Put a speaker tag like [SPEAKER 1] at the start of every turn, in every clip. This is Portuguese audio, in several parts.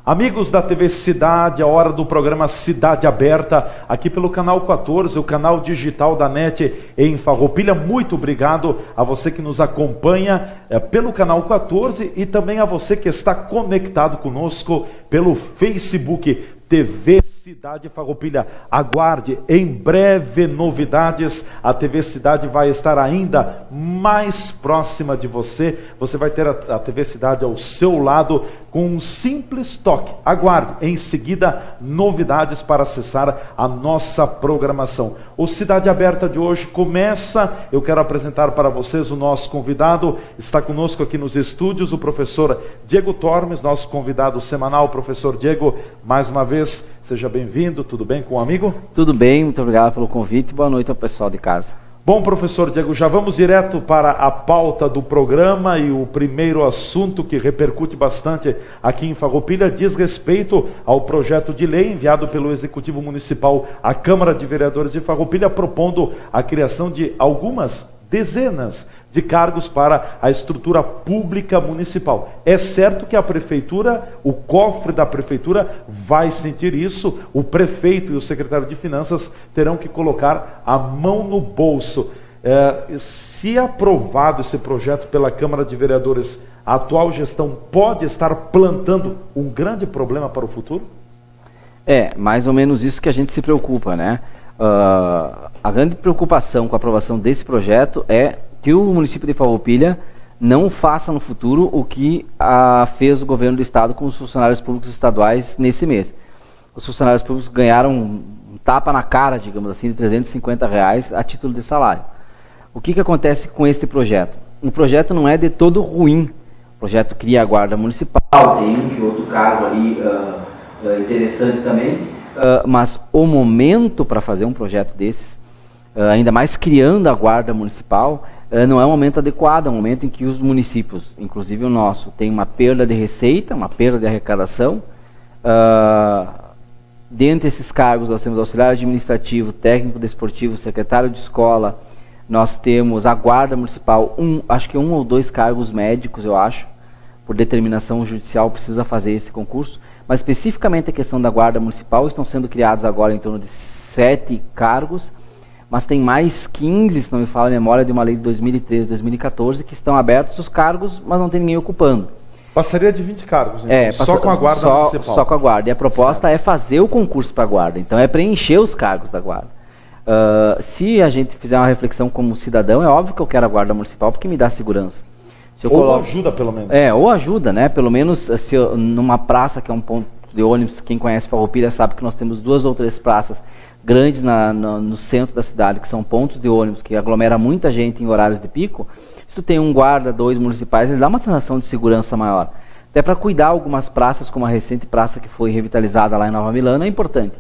[SPEAKER 1] Amigos da TV Cidade, a hora do programa Cidade Aberta, aqui pelo canal 14, o canal digital da NET em Farroupilha. Muito obrigado a você que nos acompanha pelo canal 14 e também a você que está conectado conosco pelo Facebook TV Cidade Farroupilha. Aguarde, em breve novidades. A TV Cidade vai estar ainda mais próxima de você. Você vai ter a TV Cidade ao seu lado com um simples toque. Aguarde, em seguida, novidades para acessar a nossa programação. O Cidade Aberta de hoje começa. Eu quero apresentar para vocês o nosso convidado. Está conosco aqui nos estúdios o professor Diego Tormes, nosso convidado semanal. Professor Diego, mais uma vez, seja bem-vindo. Tudo bem com o amigo?
[SPEAKER 2] Tudo bem, muito obrigado pelo convite. Boa noite ao pessoal de casa.
[SPEAKER 1] Bom, professor Diego, já vamos direto para a pauta do programa e o primeiro assunto que repercute bastante aqui em Farroupilha diz respeito ao projeto de lei enviado pelo Executivo Municipal à Câmara de Vereadores de Farroupilha, propondo a criação de algumas dezenas de cargos para a estrutura pública municipal. É certo que a prefeitura, o cofre da prefeitura vai sentir isso, o prefeito e o secretário de Finanças terão que colocar a mão no bolso. Se aprovado esse projeto pela Câmara de Vereadores, a atual gestão pode estar plantando um grande problema para o futuro?
[SPEAKER 2] É, mais ou menos isso que a gente se preocupa, né? A grande preocupação com a aprovação desse projeto é que o município de Farroupilha não faça no futuro o que fez o governo do estado com os funcionários públicos estaduais nesse mês. Os funcionários públicos ganharam um tapa na cara, digamos assim, de R$350 a título de salário. O que acontece com este projeto? O projeto não é de todo ruim. O projeto cria a guarda municipal, tem um que outro cargo ali interessante também, mas o momento para fazer um projeto desses, ainda mais criando a guarda municipal, não é um momento adequado, é um momento em que os municípios, inclusive o nosso, tem uma perda de receita, uma perda de arrecadação. Dentre esses cargos nós temos auxiliar administrativo, técnico desportivo, secretário de escola, nós temos a guarda municipal, acho que um ou dois cargos médicos, eu acho, por determinação judicial precisa fazer esse concurso, mas especificamente a questão da guarda municipal, estão sendo criados agora em torno de 7 cargos, mas tem mais 15, se não me falha a memória, de uma lei de 2013, 2014, que estão abertos os cargos, mas não tem ninguém ocupando.
[SPEAKER 1] Passaria de 20 cargos, então, só com a guarda municipal.
[SPEAKER 2] Só com a guarda. E a proposta é fazer o concurso para a guarda. Então é preencher os cargos da guarda. Se a gente fizer uma reflexão como cidadão, é óbvio que eu quero a guarda municipal porque me dá segurança.
[SPEAKER 1] Ou ajuda, pelo menos.
[SPEAKER 2] Ou ajuda, né? Pelo menos se numa praça que é um ponto de ônibus, quem conhece Farroupilha sabe que nós temos 2 ou 3 praças grandes no centro da cidade, que são pontos de ônibus, que aglomera muita gente em horários de pico. Se tu tem um guarda, 2 municipais, ele dá uma sensação de segurança maior. Até para cuidar algumas praças, como a recente praça que foi revitalizada lá em Nova Milano, é importante.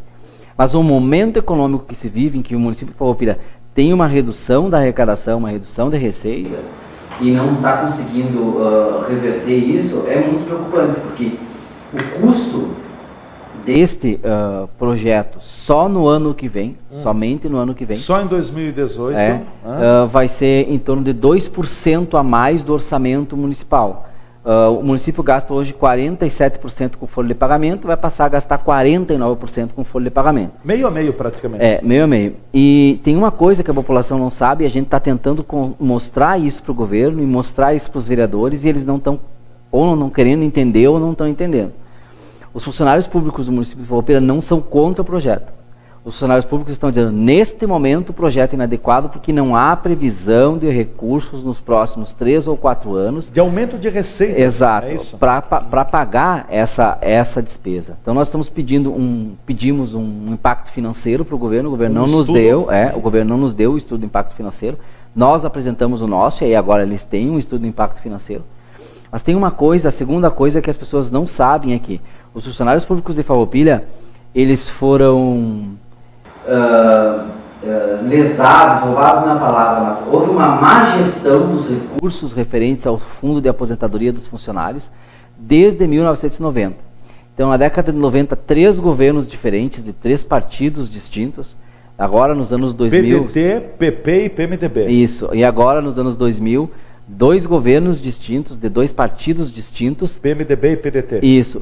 [SPEAKER 2] Mas o momento econômico que se vive, em que o município de Farroupilha tem uma redução da arrecadação, uma redução de receitas, e não está conseguindo reverter isso, é muito preocupante, porque o custo deste projeto só no ano que vem, somente no ano que vem,
[SPEAKER 1] só em 2018,
[SPEAKER 2] vai ser em torno de 2% a mais do orçamento municipal. O município gasta hoje 47% com folha de pagamento, vai passar a gastar 49% com folha de pagamento.
[SPEAKER 1] Meio a meio praticamente.
[SPEAKER 2] Meio a meio. E tem uma coisa que a população não sabe, e a gente está tentando mostrar isso para o governo e mostrar isso para os vereadores, e eles não estão ou não querendo entender ou não estão entendendo. Os funcionários públicos do município de Farroupilha não são contra o projeto. Os funcionários públicos estão dizendo, neste momento o projeto é inadequado porque não há previsão de recursos nos próximos 3 ou 4 anos.
[SPEAKER 1] De aumento de receita.
[SPEAKER 2] Exato, para pagar essa despesa. Então nós estamos pedimos um impacto financeiro para o governo não nos deu, o governo não nos deu o estudo de impacto financeiro. Nós apresentamos o nosso, e aí agora eles têm um estudo de impacto financeiro. Mas tem uma coisa, a segunda coisa que as pessoas não sabem aqui. Os funcionários públicos de Farroupilha, eles foram lesados, roubados na palavra, mas houve uma má gestão dos recursos referentes ao fundo de aposentadoria dos funcionários desde 1990. Então, na década de 90, 3 governos diferentes, de 3 partidos distintos, agora nos anos 2000...
[SPEAKER 1] PDT, PP e PMDB.
[SPEAKER 2] Isso, e agora nos anos 2000, 2 governos distintos, de 2 partidos distintos.
[SPEAKER 1] PMDB e PDT.
[SPEAKER 2] Isso,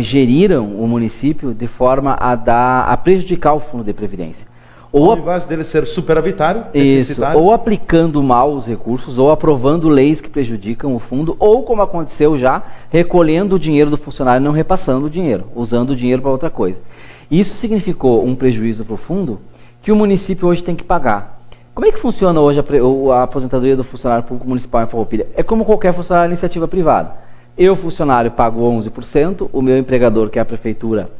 [SPEAKER 2] geriram o município de forma a prejudicar o fundo de previdência.
[SPEAKER 1] Ao invés dele ser superavitário,
[SPEAKER 2] isso, ou aplicando mal os recursos, ou aprovando leis que prejudicam o fundo, ou, como aconteceu já, recolhendo o dinheiro do funcionário e não repassando o dinheiro, usando o dinheiro para outra coisa. Isso significou um prejuízo para o fundo que o município hoje tem que pagar. Como é que funciona hoje a aposentadoria do funcionário público municipal em Farroupilha? É como qualquer funcionário de iniciativa privada. Eu, funcionário, pago 11%, o meu empregador, que é a prefeitura,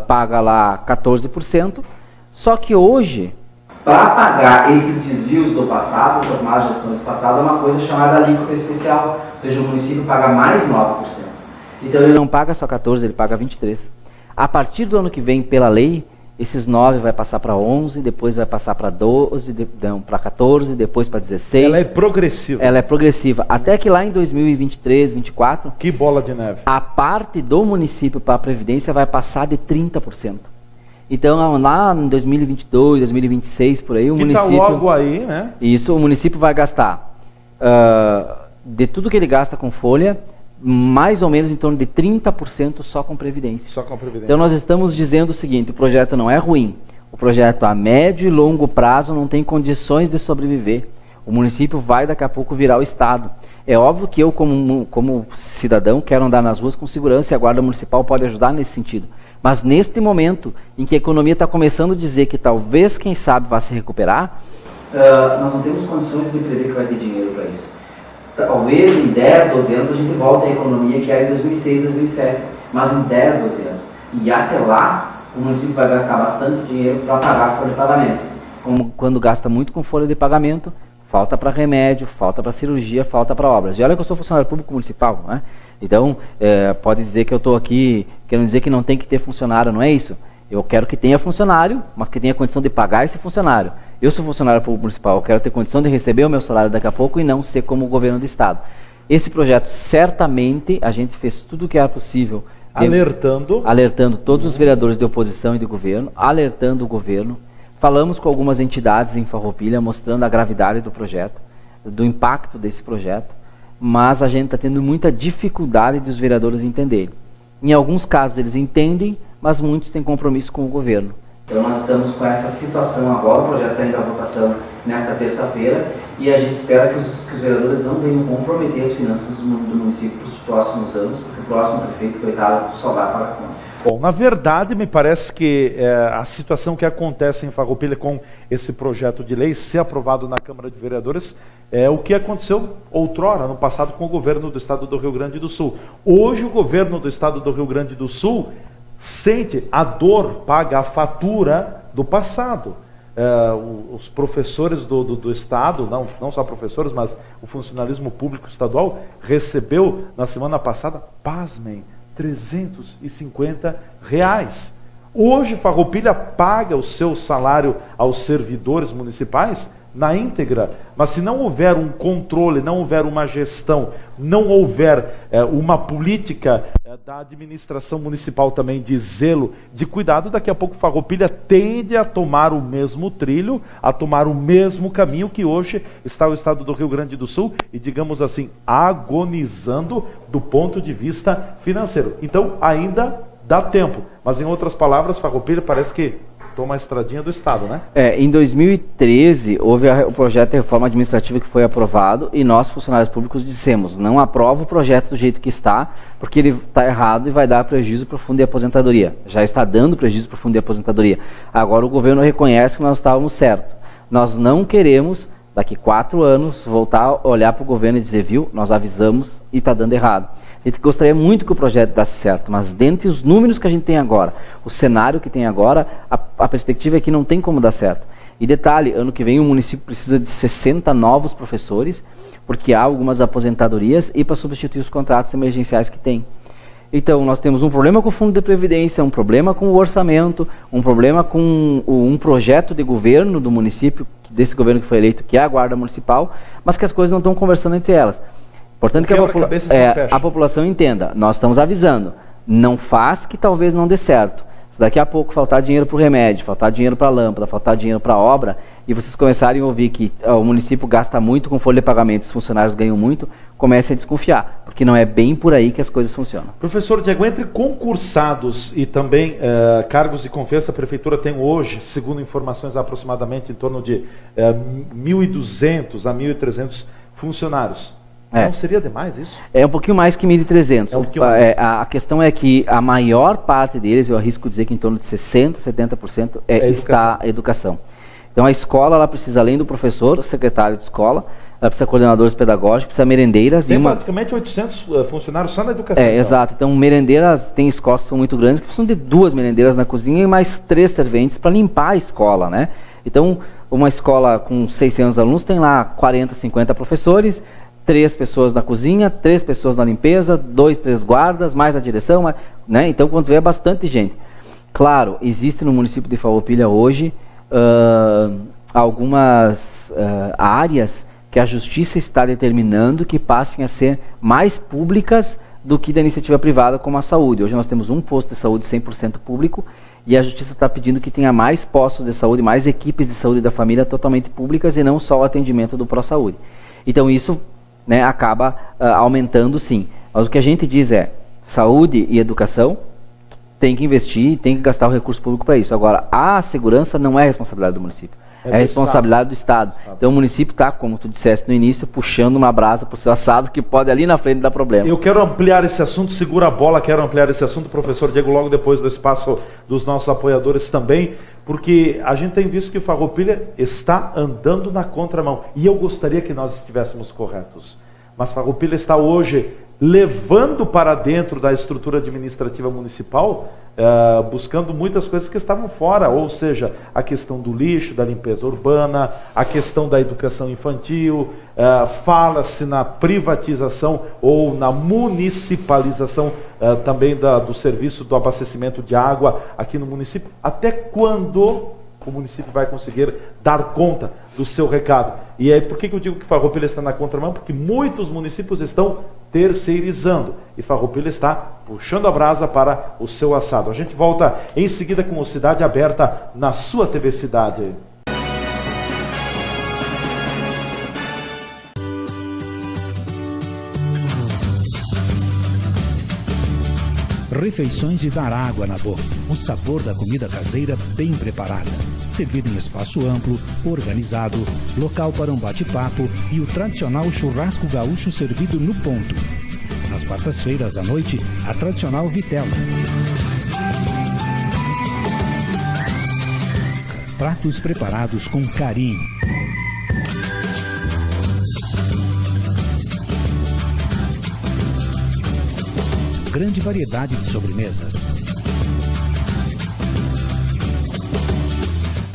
[SPEAKER 2] paga lá 14%. Só que hoje, para pagar esses desvios do passado, essas más gestões do passado, é uma coisa chamada alíquota especial. Ou seja, o município paga mais 9%. Então ele não paga só 14%, ele paga 23%. A partir do ano que vem, pela lei, esses 9 vai passar para 11, depois vai passar para 12, para 14, depois para 16.
[SPEAKER 1] Ela é progressiva.
[SPEAKER 2] Ela é progressiva. Até que lá em 2023, 2024...
[SPEAKER 1] Que bola de neve.
[SPEAKER 2] A parte do município para a Previdência vai passar de 30%. Então, lá em 2022, 2026, por aí, o município...
[SPEAKER 1] Que está logo aí, né?
[SPEAKER 2] Isso, o município vai gastar, de tudo que ele gasta com folha, mais ou menos em torno de 30% só com Previdência.
[SPEAKER 1] Só com Previdência.
[SPEAKER 2] Então, nós estamos dizendo o seguinte, o projeto não é ruim. O projeto a médio e longo prazo não tem condições de sobreviver. O município vai, daqui a pouco, virar o Estado. É óbvio que eu, como cidadão, quero andar nas ruas com segurança e a Guarda Municipal pode ajudar nesse sentido. Mas neste momento, em que a economia está começando a dizer que talvez, quem sabe, vá se recuperar, nós não temos condições de prever que vai ter dinheiro para isso. Talvez em 10, 12 anos a gente volte à economia que era em 2006, 2007, mas em 10, 12 anos. E até lá, o município vai gastar bastante dinheiro para pagar a folha de pagamento. Como quando gasta muito com folha de pagamento, falta para remédio, falta para cirurgia, falta para obras. E olha que eu sou funcionário público municipal, né? Então, pode dizer que eu estou aqui, querendo dizer que não tem que ter funcionário, não é isso? Eu quero que tenha funcionário, mas que tenha condição de pagar esse funcionário. Eu sou funcionário público municipal, eu quero ter condição de receber o meu salário daqui a pouco e não ser como o governo do Estado. Esse projeto, certamente, a gente fez tudo o que era possível. Alertando todos os vereadores de oposição e de governo, alertando o governo. Falamos com algumas entidades em Farroupilha, mostrando a gravidade do projeto, do impacto desse projeto. Mas a gente está tendo muita dificuldade de os vereadores entenderem. Em alguns casos eles entendem, mas muitos têm compromisso com o governo. Então nós estamos com essa situação agora, o projeto está indo à votação nesta terça-feira, e a gente espera que os vereadores não venham comprometer as finanças do município para os próximos anos, porque o próximo prefeito, coitado, só vai pagar conta.
[SPEAKER 1] Bom, na verdade, me parece que a situação que acontece em Farroupilha com esse projeto de lei, ser aprovado na Câmara de Vereadores, é o que aconteceu outrora, no passado, com o governo do Estado do Rio Grande do Sul. Hoje, o governo do Estado do Rio Grande do Sul sente a dor, paga a fatura do passado. Os professores do Estado, não só professores, mas o funcionalismo público estadual, recebeu, na semana passada, pasmem, R$350. Hoje, Farroupilha paga o seu salário aos servidores municipais na íntegra, mas se não houver um controle, não houver uma gestão, não houver uma política da administração municipal também de zelo, de cuidado, daqui a pouco Farroupilha tende a tomar o mesmo trilho, a tomar o mesmo caminho que hoje está o Estado do Rio Grande do Sul e, digamos assim, agonizando do ponto de vista financeiro. Então, ainda dá tempo, mas em outras palavras, Farroupilha parece que toma a estradinha do Estado, né?
[SPEAKER 2] Em 2013, houve o projeto de reforma administrativa que foi aprovado e nós, funcionários públicos, dissemos, não aprova o projeto do jeito que está, porque ele está errado e vai dar prejuízo para o fundo de aposentadoria. Já está dando prejuízo para o fundo de aposentadoria. Agora o governo reconhece que nós estávamos certos. Nós não queremos, daqui 4 anos, voltar a olhar para o governo e dizer, viu, nós avisamos e está dando errado. A gente gostaria muito que o projeto desse certo, mas dentre os números que a gente tem agora, o cenário que tem agora, a perspectiva é que não tem como dar certo. E detalhe, ano que vem o município precisa de 60 novos professores, porque há algumas aposentadorias e para substituir os contratos emergenciais que tem. Então, nós temos um problema com o Fundo de Previdência, um problema com o orçamento, um problema com um projeto de governo do município, desse governo que foi eleito, que é a Guarda Municipal, mas que as coisas não estão conversando entre elas. Portanto, que a população entenda, nós estamos avisando, não faz que talvez não dê certo. Se daqui a pouco faltar dinheiro para o remédio, faltar dinheiro para a lâmpada, faltar dinheiro para a obra, e vocês começarem a ouvir que o município gasta muito com folha de pagamento, os funcionários ganham muito, comecem a desconfiar, porque não é bem por aí que as coisas funcionam.
[SPEAKER 1] Professor Diego, entre concursados e também cargos de confiança, a Prefeitura tem hoje, segundo informações, aproximadamente em torno de 1.200 a 1.300 funcionários. Não seria demais isso?
[SPEAKER 2] É um pouquinho mais que 1.300. A questão é que a maior parte deles, eu arrisco dizer que em torno de 60%, 70% está a educação. Então a escola, ela precisa, além do professor, secretário de escola, ela precisa de coordenadores pedagógicos, precisa de merendeiras.
[SPEAKER 1] Tem praticamente 800 funcionários só na educação.
[SPEAKER 2] Então. Exato. Então merendeiras, tem escolas que são muito grandes, que precisam de 2 merendeiras na cozinha e mais 3 serventes para limpar a escola, né? Então, uma escola com 600 alunos tem lá 40, 50 professores, 3 pessoas na cozinha, 3 pessoas na limpeza, 2, 3 guardas, mais a direção, né? Então, quando vê, é bastante gente. Claro, existe no município de Farroupilha hoje algumas áreas que a justiça está determinando que passem a ser mais públicas do que da iniciativa privada, como a saúde. Hoje nós temos um posto de saúde 100% público e a justiça está pedindo que tenha mais postos de saúde, mais equipes de saúde da família totalmente públicas e não só o atendimento do pró-saúde. Então isso, né, acaba aumentando, sim. Mas o que a gente diz é, saúde e educação tem que investir, tem que gastar o recurso público para isso. Agora, a segurança não é responsabilidade do município, é responsabilidade do Estado. Então o município está, como tu disseste no início, puxando uma brasa para o seu assado que pode ali na frente dar problema.
[SPEAKER 1] Eu quero ampliar esse assunto, segura a bola, quero ampliar esse assunto, professor Diego, logo depois do espaço dos nossos apoiadores também, porque a gente tem visto que Farroupilha está andando na contramão, e eu gostaria que nós estivéssemos corretos, mas Farroupilha está hoje levando para dentro da estrutura administrativa municipal, buscando muitas coisas que estavam fora, ou seja, a questão do lixo, da limpeza urbana, a questão da educação infantil, fala-se na privatização ou na municipalização também do serviço do abastecimento de água aqui no município. Até quando o município vai conseguir dar conta do seu recado? E aí, por que eu digo que Farroupilha está na contramão? Porque muitos municípios estão terceirizando e Farroupilha está puxando a brasa para o seu assado. A gente volta em seguida com o Cidade Aberta na sua TV Cidade.
[SPEAKER 3] Refeições de dar água na boca. O sabor da comida caseira bem preparada. Servido em espaço amplo, organizado, local para um bate-papo e o tradicional churrasco gaúcho servido no ponto. Nas quartas-feiras à noite, a tradicional vitela. Pratos preparados com carinho. Grande variedade de sobremesas.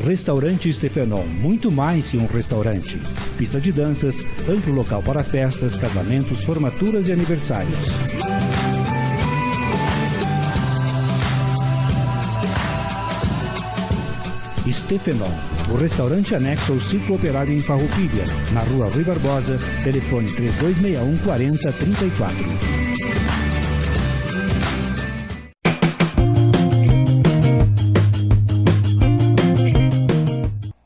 [SPEAKER 3] Restaurante Stefenon, muito mais que um restaurante. Pista de danças, amplo local para festas, casamentos, formaturas e aniversários. Stefenon, o restaurante anexo ao Ciclo Operário em Farroupilha, na rua Rui Barbosa, telefone 3261 4034.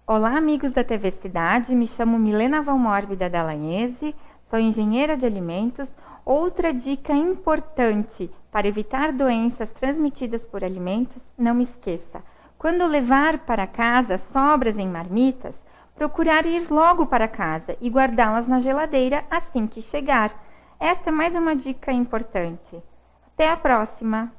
[SPEAKER 4] Olá, amigos da TV Cidade, me chamo Milena Valmórbida Dallagnese, sou engenheira de alimentos. Outra dica importante para evitar doenças transmitidas por alimentos, não esqueça, quando levar para casa sobras em marmitas, procurar ir logo para casa e guardá-las na geladeira assim que chegar. Esta é mais uma dica importante. Até a próxima!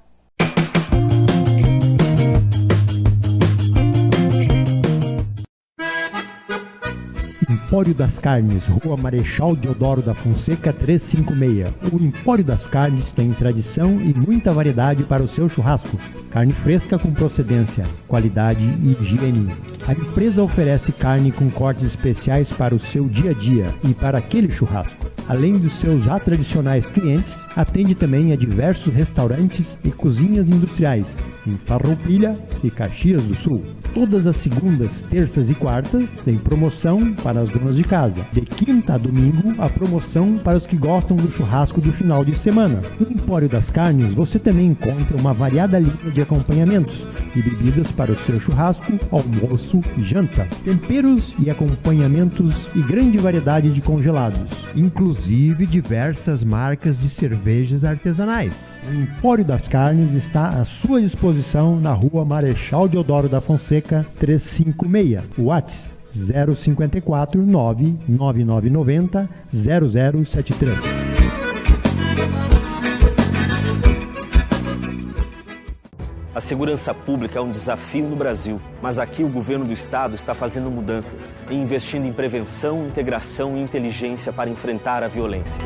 [SPEAKER 5] Empório das Carnes, Rua Marechal Deodoro da Fonseca 356. O Empório das Carnes tem tradição e muita variedade para o seu churrasco. Carne fresca com procedência, qualidade e higiene. A empresa oferece carne com cortes especiais para o seu dia a dia e para aquele churrasco. Além dos seus já tradicionais clientes, atende também a diversos restaurantes e cozinhas industriais. em Farroupilha e Caxias do Sul. Todas as segundas, terças e quartas tem promoção para as donas de casa. De quinta a domingo, a promoção para os que gostam do churrasco do final de semana. No Empório das Carnes, você também encontra uma variada linha de acompanhamentos e bebidas para o seu churrasco, almoço e janta. Temperos e acompanhamentos e grande variedade de congelados. Inclusive diversas marcas de cervejas artesanais. O Empório das Carnes está à sua disposição na Rua Marechal Deodoro da Fonseca 356. WhatsApp 054 99990 0073.
[SPEAKER 6] A segurança pública é um desafio no Brasil, mas aqui o governo do estado está fazendo mudanças e investindo em prevenção, integração e inteligência para enfrentar a violência.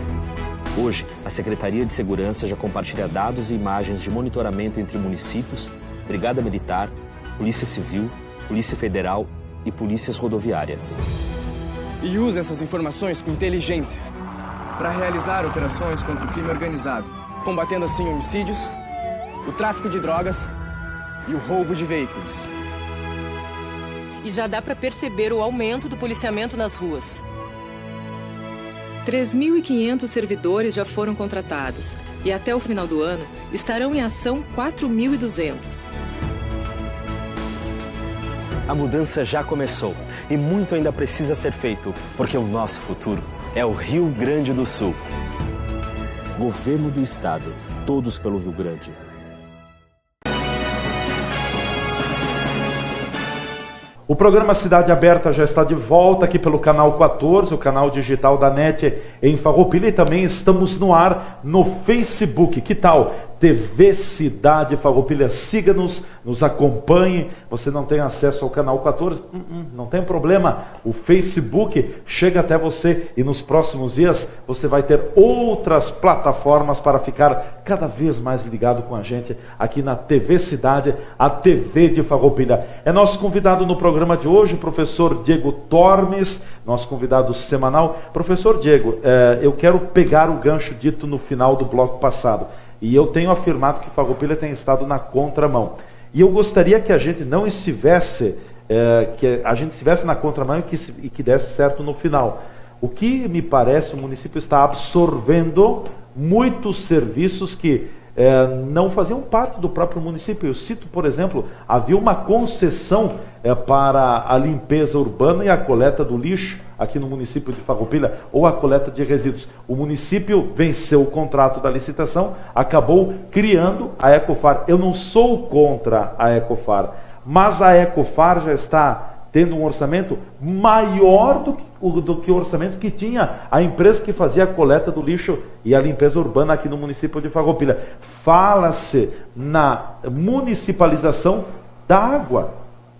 [SPEAKER 6] Hoje, a Secretaria de Segurança já compartilha dados e imagens de monitoramento entre municípios, Brigada Militar, Polícia Civil, Polícia Federal e polícias rodoviárias.
[SPEAKER 7] E usa essas informações com inteligência para realizar operações contra o crime organizado, combatendo assim homicídios, o tráfico de drogas e o roubo de veículos.
[SPEAKER 8] E já dá para perceber o aumento do policiamento nas ruas. 3.500 servidores já foram contratados e até o final do ano estarão em ação 4.200.
[SPEAKER 6] A mudança já começou e muito ainda precisa ser feito, porque o nosso futuro é o Rio Grande do Sul. Governo do Estado, todos pelo Rio Grande.
[SPEAKER 1] O programa Cidade Aberta já está de volta aqui pelo canal 14, o canal digital da NET em Farroupilha, e também estamos no ar no Facebook. Que tal? TV Cidade Farroupilha, siga-nos, nos acompanhe. Você não tem acesso ao canal 14? Não tem problema, o Facebook chega até você e nos próximos dias você vai ter outras plataformas para ficar cada vez mais ligado com a gente aqui na TV Cidade, a TV de Farroupilha. É nosso convidado no programa de hoje, o professor Diego Tormes, nosso convidado semanal. Professor Diego, eu quero pegar o gancho dito no final do bloco passado. E eu tenho afirmado que Farroupilha tem estado na contramão. E eu gostaria que a gente não estivesse, que a gente estivesse na contramão e que desse certo no final. O que me parece, o município está absorvendo muitos serviços que não faziam parte do próprio município. Eu cito, por exemplo, havia uma concessão para a limpeza urbana e a coleta do lixo aqui no município de Farroupilha, ou a coleta de resíduos. O município venceu o contrato da licitação, acabou criando a Ecofar. Eu não sou contra a Ecofar, mas a Ecofar já está tendo um orçamento maior do que o orçamento que tinha a empresa que fazia a coleta do lixo e a limpeza urbana aqui no município de Farroupilha. Fala-se na municipalização da água.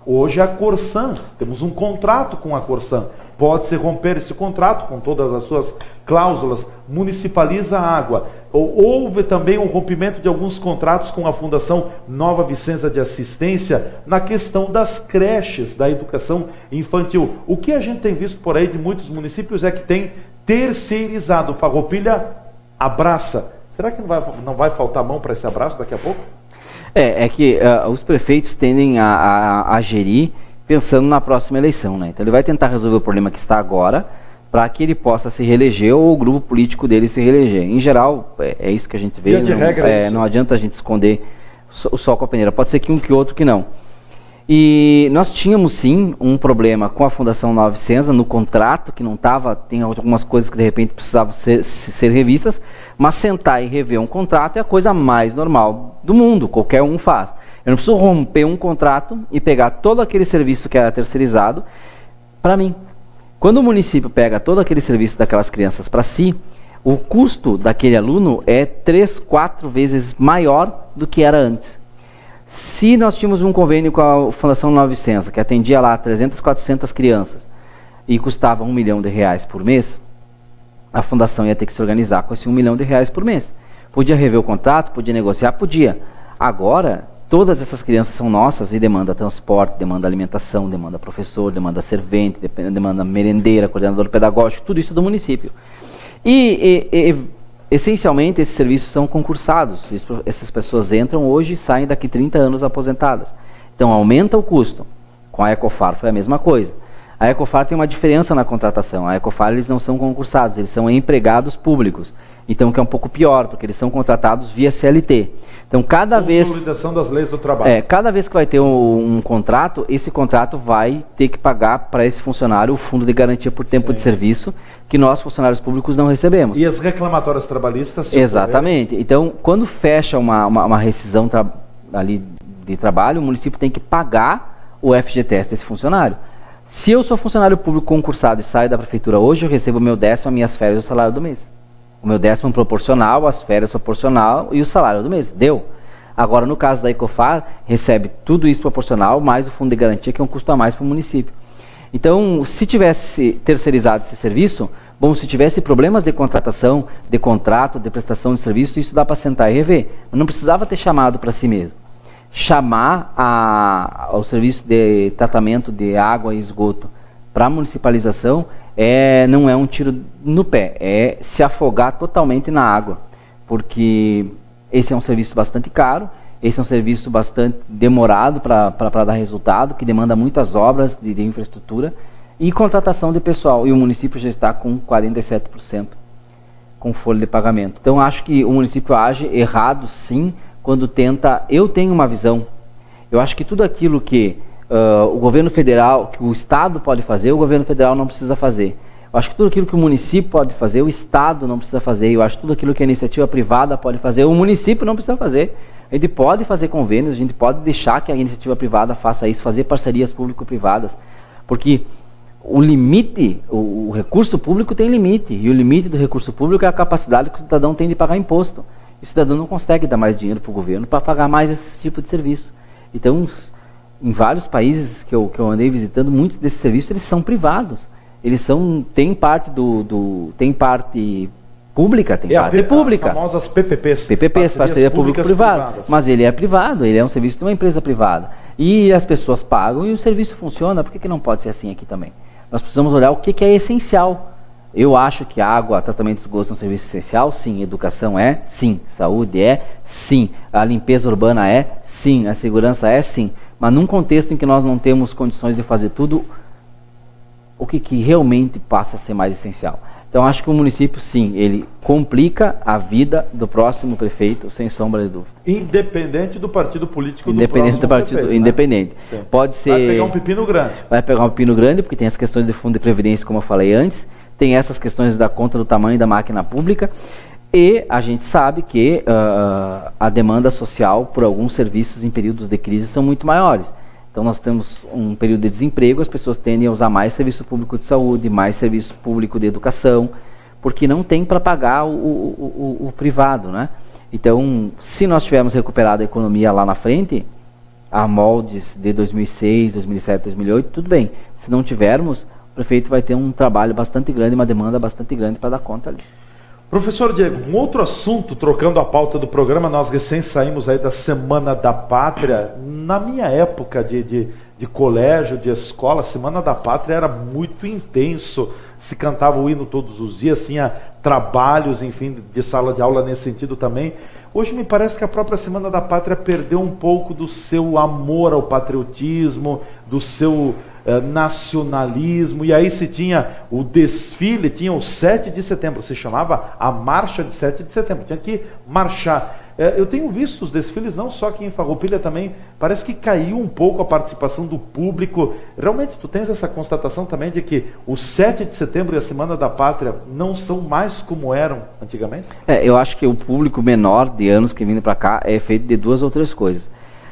[SPEAKER 1] Hoje é a Corsan, temos um contrato com a Corsan. Pode-se romper esse contrato com todas as suas cláusulas, municipaliza a água. Houve também um rompimento de alguns contratos com a Fundação Nova Vicença de Assistência na questão das creches, da educação infantil. O que a gente tem visto por aí de muitos municípios é que tem terceirizado. Farroupilha abraça. Será que não vai faltar mão para esse abraço daqui a pouco?
[SPEAKER 2] É que os prefeitos tendem a gerir pensando na próxima eleição, né? Então ele vai tentar resolver o problema que está agora para que ele possa se reeleger ou o grupo político dele se reeleger. Em geral, é isso que a gente vê. Não adianta a gente esconder o sol com a peneira. Pode ser que um que outro que não. E nós tínhamos sim um problema com a Fundação Nova Vicença no contrato, que não estava, tem algumas coisas que de repente precisavam ser revistas, mas sentar e rever um contrato é a coisa mais normal do mundo, qualquer um faz. Eu não preciso romper um contrato e pegar todo aquele serviço que era terceirizado para mim. Quando o município pega todo aquele serviço daquelas crianças para si, o custo daquele aluno é 3, 4 vezes maior do que era antes. Se nós tínhamos um convênio com a Fundação Nova Vicença, que atendia lá 300, 400 crianças e custava R$1 milhão por mês, a fundação ia ter que se organizar com esse R$1 milhão por mês. Podia rever o contrato, podia negociar, podia. Agora, todas essas crianças são nossas e demanda transporte, demanda alimentação, demanda professor, demanda servente, demanda merendeira, coordenador pedagógico, tudo isso do município. E essencialmente, esses serviços são concursados. Essas pessoas entram hoje e saem daqui 30 anos aposentadas. Então, aumenta o custo. Com a Ecofar foi a mesma coisa. A Ecofar tem uma diferença na contratação. A Ecofar, eles não são concursados, eles são empregados públicos. Então, que é um pouco pior, porque eles são contratados via CLT. Então, cada vez...
[SPEAKER 1] Consolidação das leis do trabalho.
[SPEAKER 2] Cada vez que vai ter um contrato, esse contrato vai ter que pagar para esse funcionário o fundo de garantia por tempo de serviço, que nós, funcionários públicos, não recebemos.
[SPEAKER 1] E as reclamatórias trabalhistas?
[SPEAKER 2] Exatamente. Então, quando fecha uma rescisão ali de trabalho, o município tem que pagar o FGTS desse funcionário. Se eu sou funcionário público concursado e saio da prefeitura hoje, eu recebo o meu 10º, as minhas férias e o salário do mês. O meu 10º proporcional, as férias proporcional e o salário do mês. Deu. Agora, no caso da Ecofar, recebe tudo isso proporcional, mais o fundo de garantia, que é um custo a mais para o município. Então, se tivesse terceirizado esse serviço, bom, se tivesse problemas de contratação, de contrato, de prestação de serviço, isso dá para sentar e rever. Mas não precisava ter chamado para si mesmo. Chamar ao serviço de tratamento de água e esgoto para a municipalização não é um tiro no pé, é se afogar totalmente na água, porque esse é um serviço bastante caro, esse é um serviço bastante demorado para dar resultado, que demanda muitas obras de infraestrutura e contratação de pessoal, e o município já está com 47% com folha de pagamento. Então, acho que o município age errado, sim, quando tenta... Eu tenho uma visão, eu acho que tudo aquilo que o governo federal, que o Estado pode fazer, o governo federal não precisa fazer. Eu acho que tudo aquilo que o município pode fazer, o Estado não precisa fazer. Eu acho que tudo aquilo que a iniciativa privada pode fazer, o município não precisa fazer. A gente pode fazer convênios, a gente pode deixar que a iniciativa privada faça isso, fazer parcerias público-privadas. Porque o limite, o recurso público tem limite. E o limite do recurso público é a capacidade que o cidadão tem de pagar imposto. E o cidadão não consegue dar mais dinheiro para o governo para pagar mais esse tipo de serviço. Então, em vários países que eu andei visitando, muitos desses serviços eles são privados. Eles tem parte tem parte pública, tem parte pública.
[SPEAKER 1] As famosas PPPs.
[SPEAKER 2] PPPs, parceria público-privada. Mas ele é privado, ele é um serviço de uma empresa privada. E as pessoas pagam e o serviço funciona. Por que não pode ser assim aqui também? Nós precisamos olhar o que é essencial. Eu acho que água, tratamento de esgoto é um serviço essencial, sim. Educação é, sim. Saúde é, sim. A limpeza urbana é, sim. A segurança é, sim. Mas num contexto em que nós não temos condições de fazer tudo, o que realmente passa a ser mais essencial? Então, acho que o município, sim, ele complica a vida do próximo prefeito, sem sombra de dúvida.
[SPEAKER 1] Independente do partido político
[SPEAKER 2] independente do partido prefeito, independente.
[SPEAKER 1] Né?
[SPEAKER 2] Pode ser...
[SPEAKER 1] Vai pegar um pepino grande.
[SPEAKER 2] Vai pegar um pepino grande, porque tem as questões de fundo de previdência, como eu falei antes, tem essas questões da conta do tamanho da máquina pública, e a gente sabe que a demanda social por alguns serviços em períodos de crise são muito maiores. Então, nós temos um período de desemprego, as pessoas tendem a usar mais serviço público de saúde, mais serviço público de educação, porque não tem para pagar o privado, né? Então, se nós tivermos recuperado a economia lá na frente, a moldes de 2006, 2007, 2008, tudo bem. Se não tivermos, o prefeito vai ter um trabalho bastante grande, uma demanda bastante grande para dar conta ali.
[SPEAKER 1] Professor Diego, um outro assunto, trocando a pauta do programa, nós recém saímos aí da Semana da Pátria. Na minha época de colégio, de escola, a Semana da Pátria era muito intenso. Se cantava o hino todos os dias, tinha trabalhos, enfim, de sala de aula nesse sentido também. Hoje me parece que a própria Semana da Pátria perdeu um pouco do seu amor ao patriotismo, do seu nacionalismo, e aí se tinha o desfile, tinha o 7 de setembro, se chamava a Marcha de 7 de setembro, tinha que marchar. Eu tenho visto os desfiles, não só aqui em Farroupilha também, parece que caiu um pouco a participação do público. Realmente tu tens essa constatação também de que o 7 de setembro e a Semana da Pátria não são mais como eram antigamente?
[SPEAKER 2] Eu acho que o público menor de anos que vindo para cá é feito de duas ou três coisas.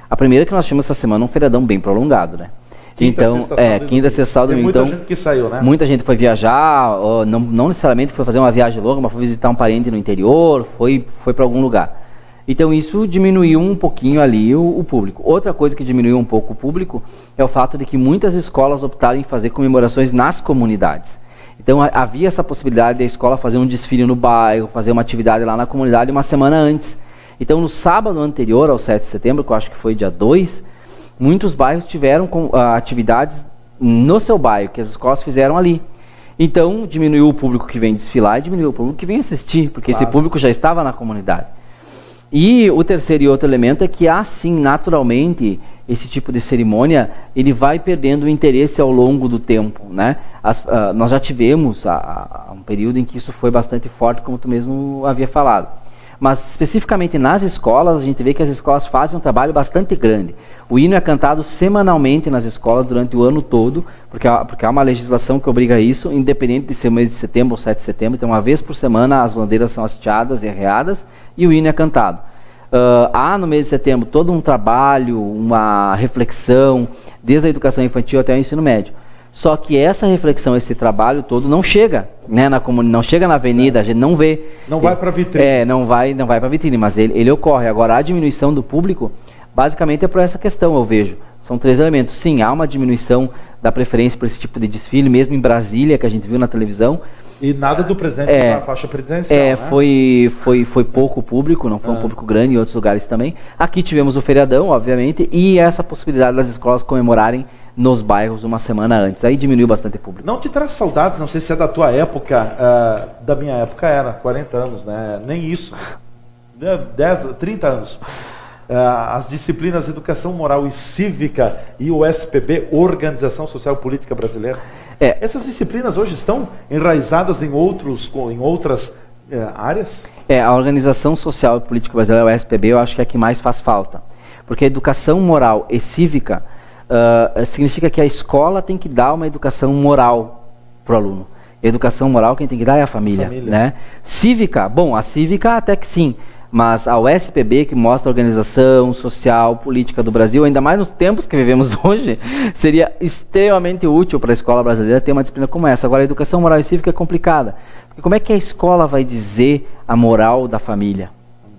[SPEAKER 2] A primeira é que nós tínhamos essa semana um feriadão bem prolongado, né? Quinta, sexta, sábado, domingo.
[SPEAKER 1] Muita gente que saiu, né?
[SPEAKER 2] Muita gente foi viajar, não necessariamente foi fazer uma viagem longa, mas foi visitar um parente no interior, foi para algum lugar. Então isso diminuiu um pouquinho ali o público. Outra coisa que diminuiu um pouco o público é o fato de que muitas escolas optaram em fazer comemorações nas comunidades. Então havia essa possibilidade da escola fazer um desfile no bairro, fazer uma atividade lá na comunidade uma semana antes. Então no sábado anterior ao 7 de setembro, que eu acho que foi dia 2, muitos bairros tiveram atividades no seu bairro, que as escolas fizeram ali. Então, diminuiu o público que vem desfilar e diminuiu o público que vem assistir, porque esse público já estava na comunidade. E o terceiro e outro elemento é que, assim, naturalmente, esse tipo de cerimônia, ele vai perdendo o interesse ao longo do tempo, né? Nós já tivemos um período em que isso foi bastante forte, como tu mesmo havia falado. Mas, especificamente nas escolas, a gente vê que as escolas fazem um trabalho bastante grande. O hino é cantado semanalmente nas escolas durante o ano todo, porque há uma legislação que obriga isso, independente de ser o mês de setembro ou 7 de setembro. Então, uma vez por semana, as bandeiras são hasteadas e arreadas e o hino é cantado. Há no mês de setembro todo um trabalho, uma reflexão, desde a educação infantil até o ensino médio. Só que essa reflexão, esse trabalho todo não chega, né, não chega na avenida, a gente não vê.
[SPEAKER 1] Não vai para a vitrine.
[SPEAKER 2] Não vai para a vitrine, mas ele ocorre. Agora, a diminuição do público, basicamente é por essa questão, eu vejo. São 3 elementos. Sim, há uma diminuição da preferência por esse tipo de desfile, mesmo em Brasília, que a gente viu na televisão.
[SPEAKER 1] E nada do presidente na faixa presidencial, né?
[SPEAKER 2] Foi pouco público, não foi um público grande em outros lugares também. Aqui tivemos o feriadão, obviamente, e essa possibilidade das escolas comemorarem nos bairros uma semana antes. Aí diminuiu bastante o público.
[SPEAKER 1] Não te traz saudades, não sei se é da tua época, da minha época era 40 anos, né? Nem isso. 30 anos. As disciplinas Educação Moral e Cívica e o SPB, Organização Social e Política Brasileira. Essas disciplinas hoje estão enraizadas em outras áreas?
[SPEAKER 2] A Organização Social e Política Brasileira, o SPB, eu acho que é a que mais faz falta. Porque a educação moral e cívica significa que a escola tem que dar uma educação moral para o aluno. A educação moral quem tem que dar é a família. Né? Cívica, a cívica até que sim, mas a USPB, que mostra a organização social, política do Brasil, ainda mais nos tempos que vivemos hoje, seria extremamente útil para a escola brasileira ter uma disciplina como essa. Agora, a educação moral e cívica é complicada, porque como é que a escola vai dizer a moral da família?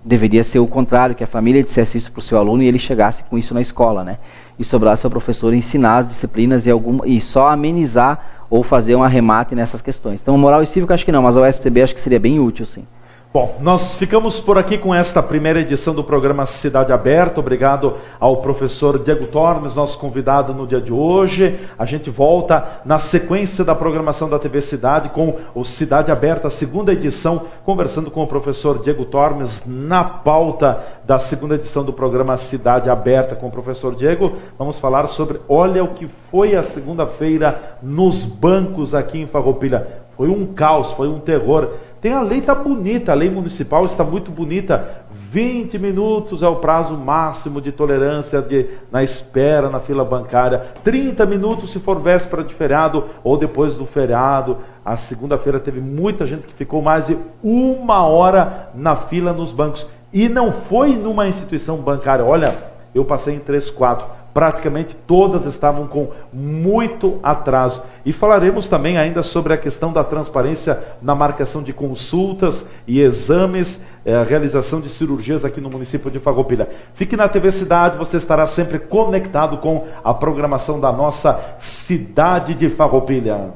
[SPEAKER 2] Deveria ser o contrário, que a família dissesse isso para o seu aluno e ele chegasse com isso na escola, né? E sobrasse ao professor ensinar as disciplinas e só amenizar ou fazer um arremate nessas questões. Então, moral e cívica acho que não, mas a USPB acho que seria bem útil, sim.
[SPEAKER 1] Bom, nós ficamos por aqui com esta primeira edição do programa Cidade Aberta. Obrigado ao professor Diego Tormes, nosso convidado no dia de hoje. A gente volta na sequência da programação da TV Cidade com o Cidade Aberta, segunda edição, conversando com o professor Diego Tormes na pauta da segunda edição do programa Cidade Aberta com o professor Diego. Vamos falar sobre, olha o que foi a segunda-feira nos bancos aqui em Farroupilha. Foi um caos, foi um terror. A lei está bonita, a lei municipal está muito bonita. 20 minutos é o prazo máximo de tolerância na espera, na fila bancária. 30 minutos se for véspera de feriado ou depois do feriado. A segunda-feira teve muita gente que ficou mais de 1 hora na fila nos bancos. E não foi numa instituição bancária. Olha, eu passei em 3, 4. Praticamente todas estavam com muito atraso. E falaremos também ainda sobre a questão da transparência na marcação de consultas e exames, realização de cirurgias aqui no município de Farroupilha. Fique na TV Cidade, você estará sempre conectado com a programação da nossa cidade de Farroupilha.